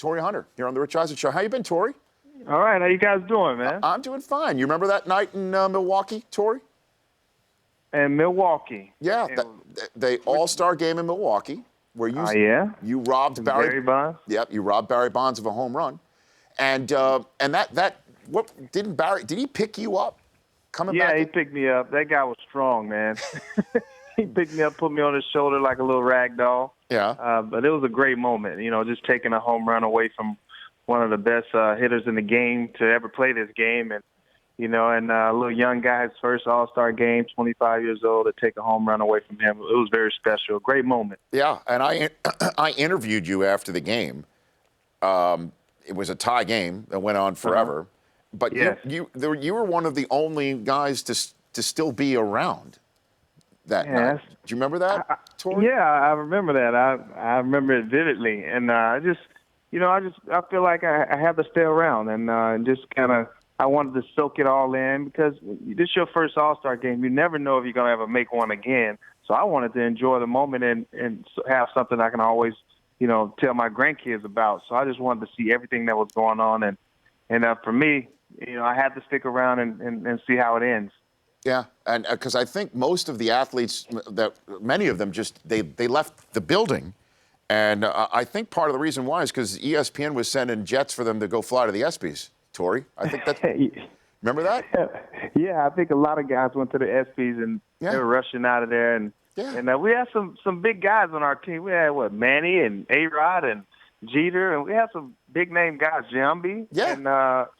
Torii Hunter here on the Rich Eisen Show. How you been, Torii? All right, how you guys doing, man? I'm doing fine. You remember that night in Milwaukee, Torii? In Milwaukee. Yeah, the AllStar game in Milwaukee, where you robbed Barry Bonds. Yep, you robbed Barry Bonds of a home run, and did he pick you up coming back? Yeah, he picked me up. That guy was strong, man. He picked me up, put me on his shoulder like a little rag doll. Yeah. But it was a great moment, just taking a home run away from one of the best hitters in the game to ever play this game. And, a little young guy, his first All-Star game, 25 years old, to take a home run away from him. It was very special. Great moment. Yeah, and I interviewed you after the game. It was a tie game that went on forever. But yes. you were one of the only guys to still be around that night. Do you remember that, Torii? Yeah, I remember that. I remember it vividly. And I feel like I have to stay around and just kind of, I wanted to soak it all in because this is your first All-Star game. You never know if you're going to ever make one again. So I wanted to enjoy the moment and have something I can always, tell my grandkids about. So I just wanted to see everything that was going on. And for me, I had to stick around and see how it ends. Yeah, and because I think most of the athletes, many of them they left the building. And I think part of the reason why is because ESPN was sending jets for them to go fly to the ESPYs, Torii. I think that's... Remember that? Yeah, I think a lot of guys went to the ESPYs and they were rushing out of there. And we had some big guys on our team. We had, Manny and A-Rod and Jeter, and we had some big-name guys, Giambi. Yeah. And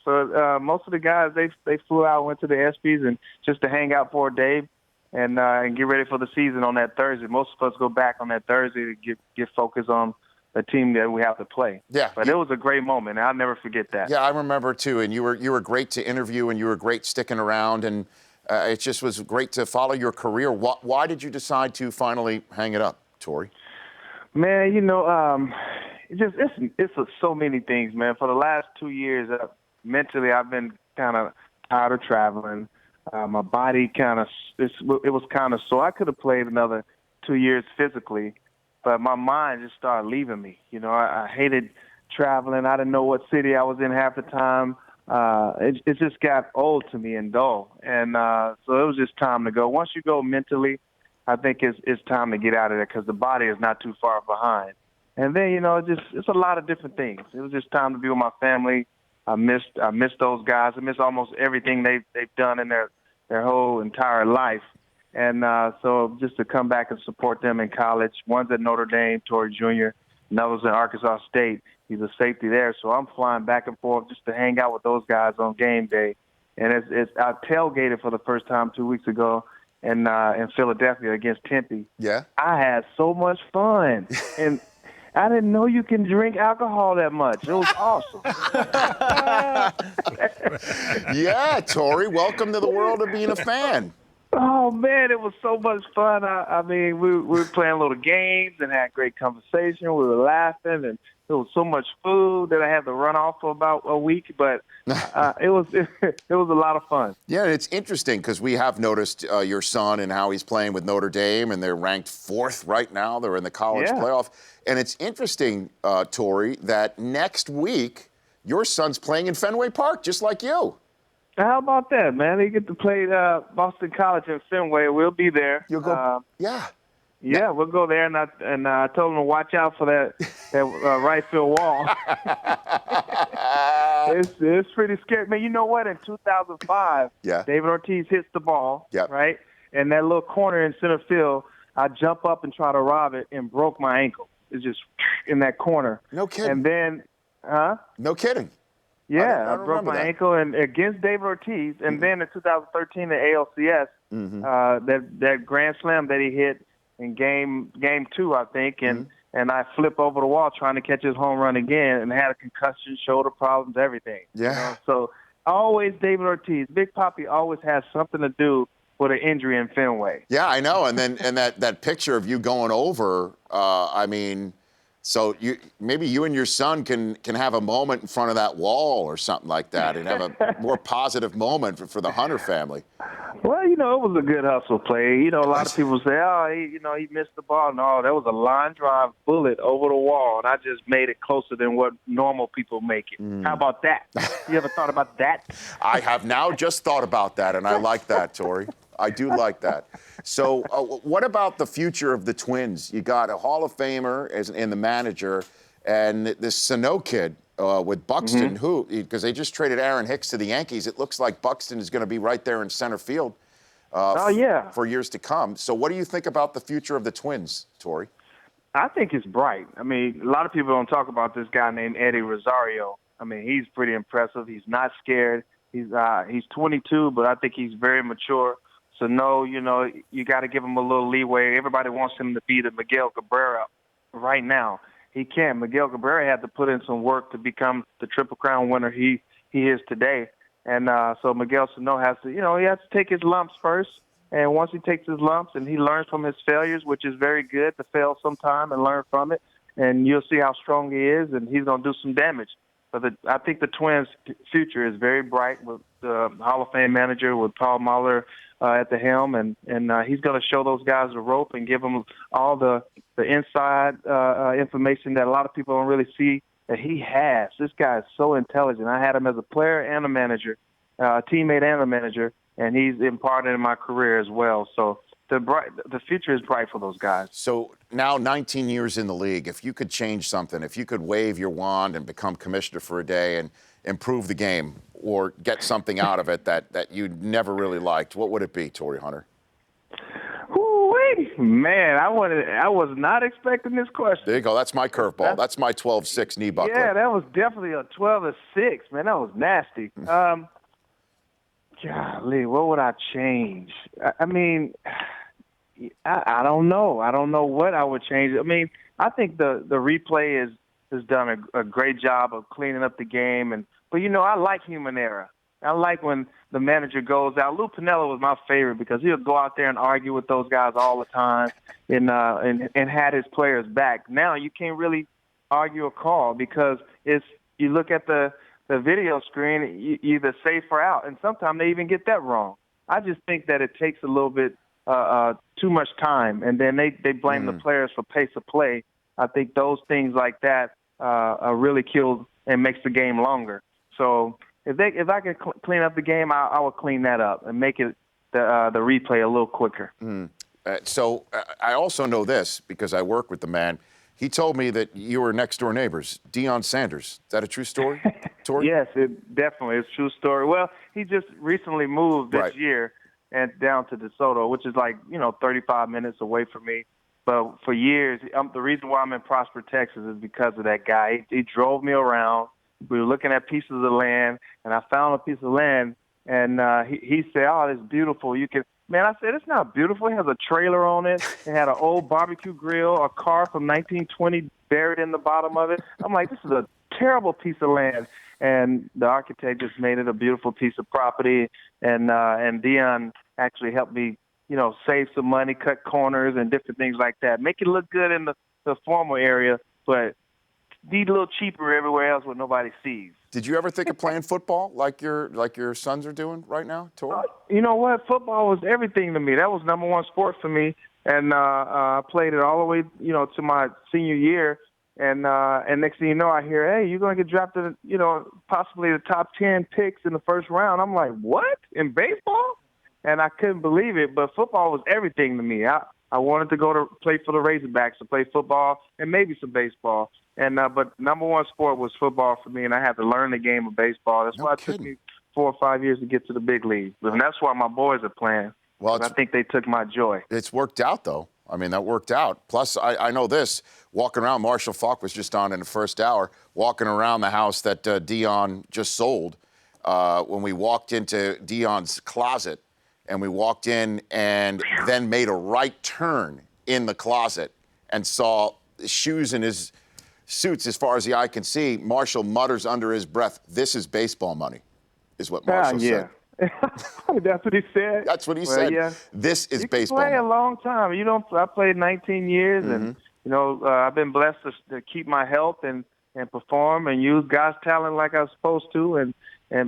so most of the guys, they flew out, went to the ESPYs and just to hang out for a day and get ready for the season on that Thursday. Most of us go back on that Thursday to get focused on the team that we have to play. Yeah. But it was a great moment, and I'll never forget that. Yeah, I remember, too. And you were great to interview, and you were great sticking around, and it just was great to follow your career. Why did you decide to finally hang it up, Torii? Man, it's so many things, man. For the last 2 years, mentally, I've been kind of tired of traveling. My body it was kind of sore. I could have played another 2 years physically, but my mind just started leaving me. I hated traveling. I didn't know what city I was in half the time. It just got old to me and dull. And so it was just time to go. Once you go mentally, I think it's time to get out of there because the body is not too far behind. And then, it's a lot of different things. It was just time to be with my family. I missed those guys. I missed almost everything they've done in their whole entire life. And so just to come back and support them in college. One's at Notre Dame, Torii Jr., another's at Arkansas State. He's a safety there. So I'm flying back and forth just to hang out with those guys on game day. And I tailgated for the first time 2 weeks ago in Philadelphia against Tempe. Yeah. I had so much fun. And I didn't know you can drink alcohol that much. It was awesome. Yeah, Torii, welcome to the world of being a fan. Oh, man, it was so much fun. I mean, we were playing little games and had great conversation. We were laughing, and there was so much food that I had to run off for about a week. But it was a lot of fun. Yeah, it's interesting because we have noticed your son and how he's playing with Notre Dame, and they're ranked 4th right now. They're in the college playoff. And it's interesting, Torii, that next week your son's playing in Fenway Park just like you. How about that, man? They get to play Boston College in Fenway. We'll be there. You'll go. Yeah, we'll go there, and I told them to watch out for that right field wall. It's pretty scary, man. You know what? In 2005, David Ortiz hits the ball, right, and that little corner in center field. I jump up and try to rob it and broke my ankle. It's just in that corner. No kidding. And then, No kidding. Yeah, I broke my ankle and against David Ortiz, and then in 2013 the ALCS, that grand slam that he hit in game 2, I think, and I flip over the wall trying to catch his home run again, and had a concussion, shoulder problems, everything. Yeah. So always David Ortiz, Big Papi always has something to do with an injury in Fenway. Yeah, I know. And then that picture of you going over, I mean, So maybe you and your son can have a moment in front of that wall or something like that, and have a more positive moment for the Hunter family. Well, it was a good hustle play. A lot of people say, oh, he missed the ball. No, that was a line drive bullet over the wall, and I just made it closer than what normal people make it. How about that? You ever thought about that? I have now just thought about that, and I like that, Torii. I do like that. So what about the future of the Twins? You got a Hall of Famer in the manager, and this Sano kid with Buxton, because they just traded Aaron Hicks to the Yankees. It looks like Buxton is going to be right there in center field for years to come. So what do you think about the future of the Twins, Torii? I think it's bright. I mean, a lot of people don't talk about this guy named Eddie Rosario. I mean, he's pretty impressive. He's not scared. He's 22, but I think he's very mature. So, no, you got to give him a little leeway. Everybody wants him to be the Miguel Cabrera right now. He can't. Miguel Cabrera had to put in some work to become the Triple Crown winner he is today. And so Miguel Sano has to, he has to take his lumps first. And once he takes his lumps and he learns from his failures, which is very good to fail sometime and learn from it, and you'll see how strong he is, and he's going to do some damage. But I think the Twins' future is very bright with the Hall of Fame manager, with Paul Mahler at the helm, and he's going to show those guys the rope and give them all the inside information that a lot of people don't really see that he has. This guy is so intelligent. I had him as a player and a manager, a teammate and a manager, and he's imparted in my career as well. So the future is bright for those guys. So now 19 years in the league, if you could change something, if you could wave your wand and become commissioner for a day and improve the game or get something out of it that you never really liked, what would it be, Torii Hunter? Man, I was not expecting this question. There you go. That's my curveball. That's my 12-6 knee buckler. Yeah, that was definitely a 12-6, man. That was nasty. Golly, what would I change? I mean, I don't know. I don't know what I would change. I mean, I think the replay has done a great job of cleaning up the game. But I like human error. I like when the manager goes out. Lou Piniella was my favorite because he'll go out there and argue with those guys all the time and had his players back. Now you can't really argue a call because you look at the video screen, you either safe or out, and sometimes they even get that wrong. I just think that it takes a little bit too much time, and then they blame the players for pace of play. I think those things like that are really killed and makes the game longer. So if I could clean up the game, I would clean that up and make it the replay a little quicker. So I also know this because I work with the man. He told me that you were next door neighbors, Deion Sanders. Is that a true story, Torii? Yes, it definitely is a true story. Well, he just recently moved this year and down to DeSoto, which is 35 minutes away from me. But for years, the reason why I'm in Prosper, Texas is because of that guy. He drove me around. We were looking at pieces of land, and I found a piece of land, and he said, "Oh, it's beautiful. You can." Man, I said, "It's not beautiful. It has a trailer on it. It had an old barbecue grill, a car from 1920 buried in the bottom of it." I'm like, "This is a terrible piece of land." And the architect just made it a beautiful piece of property, and Deion actually helped me, save some money, cut corners, and different things like that, make it look good in the formal area, but be a little cheaper everywhere else where nobody sees. Did you ever think of playing football like your sons are doing right now, Torii? You know what? Football was everything to me. That was number one sport for me, and I played it all the way, to my senior year. And next thing you know, I hear, "Hey, you're going to get drafted, possibly the top 10 picks in the first round." I'm like, "What? In baseball?" And I couldn't believe it. But football was everything to me. I wanted to go to play for the Razorbacks, to play football and maybe some baseball. And but number one sport was football for me, and I had to learn the game of baseball. That's why it took me 4 or 5 years to get to the big league. And that's why my boys are playing. Well, I think they took my joy. It's worked out, though. I mean, that worked out. Plus, I know this. Walking around, Marshall Faulk was just on in the first hour, walking around the house that Deion just sold. When we walked into Deion's closet, and we walked in and then made a right turn in the closet and saw shoes in his suits as far as the eye can see, Marshall mutters under his breath, "This is baseball money," is what Marshall said. That's what he said. That's what he said. Yeah. This is baseball. You play a long time. I played 19 years, and I've been blessed to keep my health and perform and use God's talent like I was supposed to, and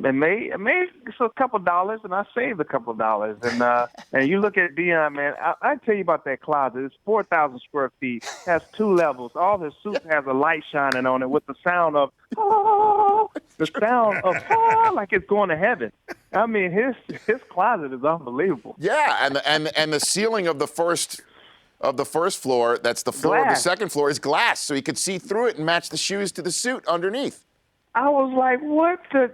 made a couple dollars, and I saved a couple dollars. And you look at Deion, man. I tell you about that closet. It's 4,000 square feet. Has 2 levels. All his suits has a light shining on it with the sound of like it's going to heaven. I mean, his closet is unbelievable. Yeah, and the ceiling of the first floor, that's the floor of the second floor, is glass, so you could see through it and match the shoes to the suit underneath. I was like,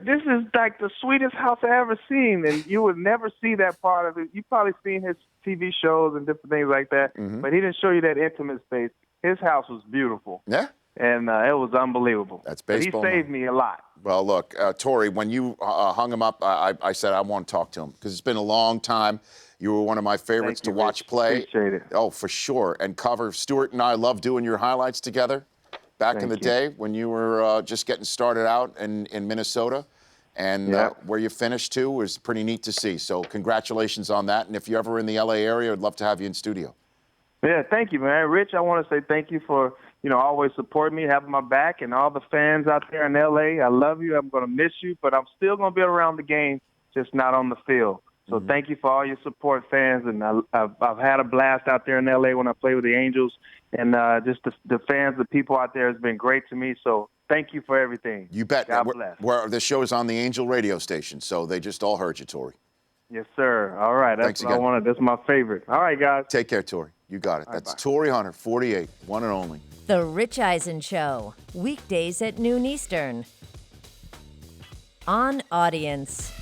this is like the sweetest house I ever seen. And you would never see that part of it. You probably seen his TV shows and different things like that, but he didn't show you that intimate space. His house was beautiful. Yeah. And it was unbelievable. That's baseball. But he saved me a lot. Well, look, Torii, when you hung him up, I said I want to talk to him because it's been a long time. You were one of my favorites to watch play. Appreciate it. Oh, for sure. And cover. Stuart and I love doing your highlights together back in the day when you were just getting started out in Minnesota. And where you finished, too, was pretty neat to see. So congratulations on that. And if you're ever in the L.A. area, I'd love to have you in studio. Yeah, thank you, man. Rich, I want to say thank you for, always supporting me, having my back, and all the fans out there in L.A. I love you. I'm going to miss you, but I'm still going to be around the game, just not on the field. So thank you for all your support, fans, and I've had a blast out there in L.A. when I played with the Angels, and just the fans, the people out there has been great to me. So thank you for everything. You bet. God bless. The show is on the Angel radio station, so they just all heard you, Torii. Yes, sir. All right. That's what I wanted. That's my favorite. All right, guys. Take care, Torii. You got it. That's Torii Hunter, 48, one and only. The Rich Eisen Show, weekdays at noon Eastern. On Audience.